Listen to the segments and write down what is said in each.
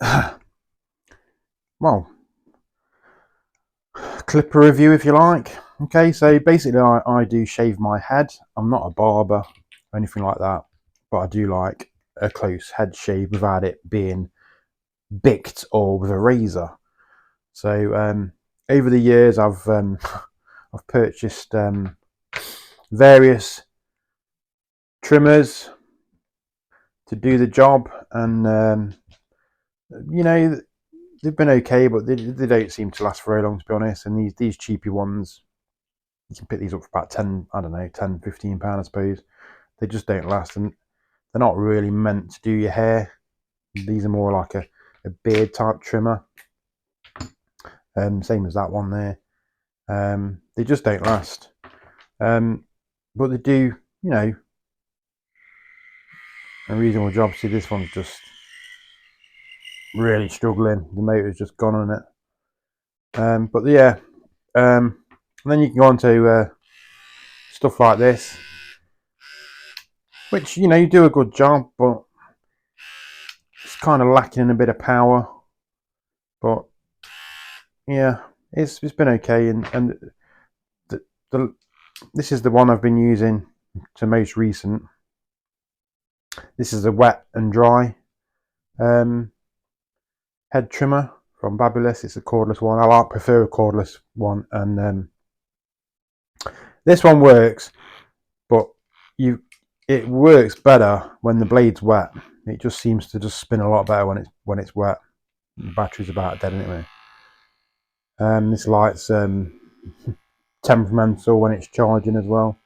well, clipper review if you like. Okay, so basically I do shave my head. I'm not a barber or anything like that, but I do like a close head shave without it being bicked or with a razor. So over the years I've purchased various trimmers to do the job, and you know, they've been okay, but they don't seem to last very long, to be honest. And these cheapy ones, you can pick these up for about 10, I don't know, 10, £15, I suppose. They just don't last, and they're not really meant to do your hair. These are more like a beard type trimmer. Same as that one there. They just don't last. But they do, you know, a reasonable job. See, this one's just really struggling. The motor's just gone on it. But yeah, and then you can go on to stuff like this, which, you know, you do a good job, but it's kind of lacking in a bit of power. But yeah, it's been okay, and the this is the one I've been using to most recent. This is a wet and dry um, head trimmer from Barber. It's a cordless one. I prefer a cordless one, and this one works, but it works better when the blade's wet. It just seems to just spin a lot better when it's wet. The battery's about dead anyway. This light's temperamental when it's charging as well,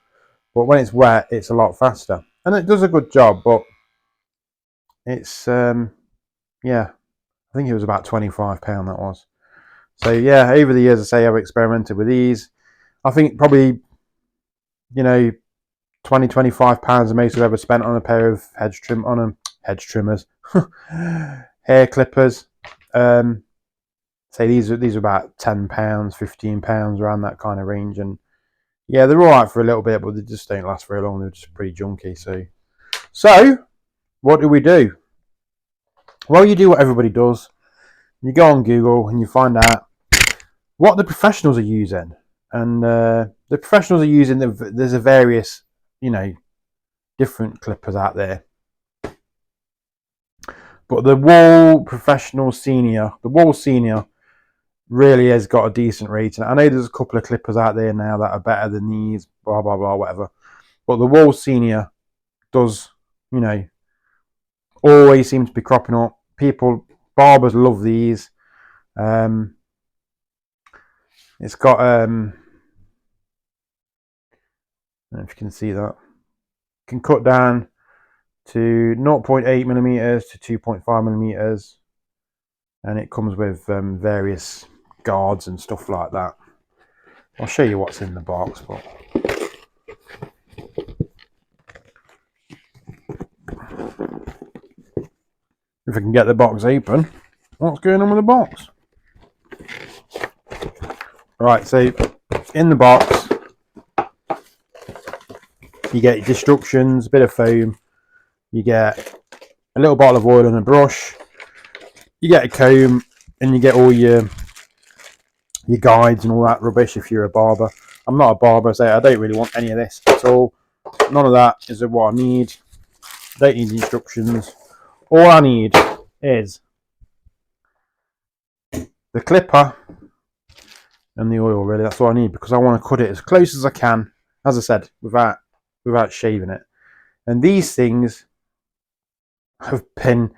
but when it's wet, it's a lot faster, and it does a good job. But it's yeah, I think it was about £25 that was. So yeah, over the years, I say I've experimented with these. I think probably, you know, £20–25 the most I've ever spent on a pair of hedge trimmers, hair clippers. Say these are about £10, £15, around that kind of range, and yeah, they're all right for a little bit, but they just don't last very long. They're just pretty junky. So what do we do? Well, you do what everybody does. You go on Google and you find out what the professionals are using, and the professionals are using there's a various, you know, different clippers out there. But the Wahl Senior really has got a decent rating. I know there's a couple of clippers out there now that are better than these, blah blah blah, whatever. But the Wahl Senior does, you know, always seem to be cropping up. Barbers love these. It's got I don't know if you can see that. Can cut down to 0.8 millimeters to 2.5 millimeters, and it comes with various guards and stuff like that. I'll show you what's in the box, but if I can get the box open, what's going on with the box? Right, so in the box you get instructions, a bit of foam, you get a little bottle of oil and a brush, you get a comb, and you get all your guides and all that rubbish if you're a barber. I'm not a barber, so I don't really want any of this at all. None of that is what I need. I don't need instructions. All I need is the clipper and the oil, really. That's all I need, because I want to cut it as close as I can, as I said, without shaving it. And these things have been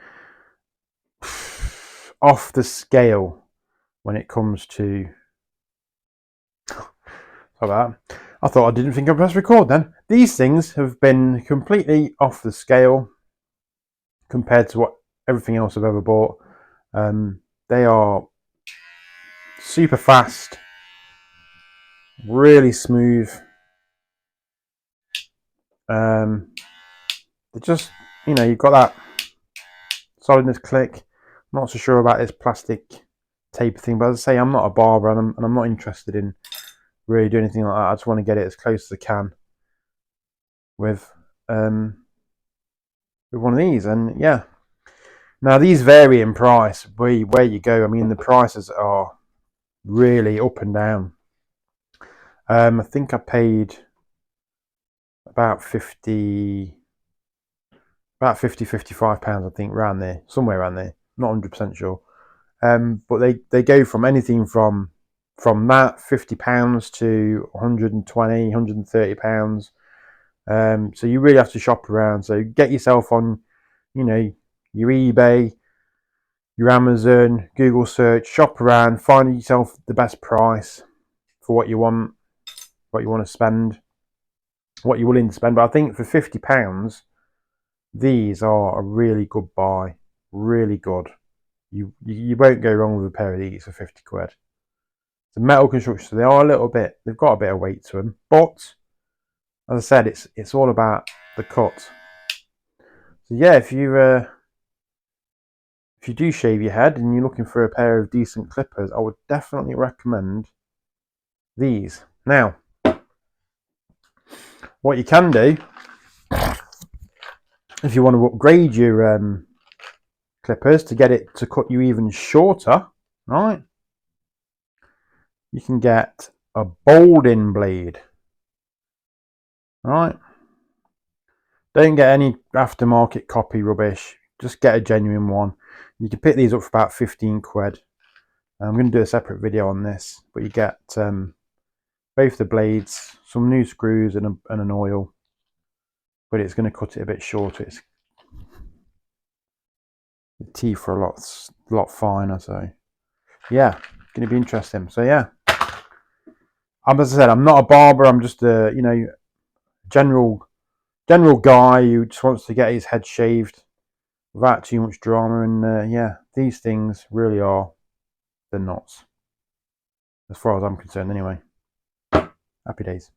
off the scale when it comes to that. I thought I didn't think I'd press record then. These things have been completely off the scale compared to what everything else I've ever bought. They are super fast, really smooth. They're just, you know, you've got that solidness click. I'm not so sure about this plastic tape thing, but as I say, I'm not a barber, and I'm not interested in really doing anything like that. I just want to get it as close as I can with one of these, and yeah, Now these vary in price where you go. I mean, the prices are really up and down. I think I paid about 55 pounds, I think, around there, somewhere around there. Not 100% sure. But they go from anything from that £50 to 120, 130 pounds. So you really have to shop around. So get yourself on, you know, your eBay, your Amazon, Google search, shop around, find yourself the best price for what you want to spend, what you're willing to spend. But I think for £50, these are a really good buy, really good. You won't go wrong with a pair of these for 50 quid. It's a metal construction, so they are a little bit, they've got a bit of weight to them, but as I said, it's all about the cut. So yeah, if you do shave your head and you're looking for a pair of decent clippers, I would definitely recommend these. Now, what you can do, if you want to upgrade your clippers to get it to cut you even shorter, right? You can get a bolding blade, right? Don't get any aftermarket copy rubbish. Just get a genuine one. You can pick these up for about 15 quid. I'm going to do a separate video on this, but you get both the blades, some new screws, and an oil. But it's going to cut it a bit shorter. The teeth are a lot finer. So yeah, it's going to be interesting. So yeah, as I said, I'm not a barber. I'm just a general guy who just wants to get his head shaved without too much drama. And yeah, these things really are the nuts, as far as I'm concerned. Anyway, happy days.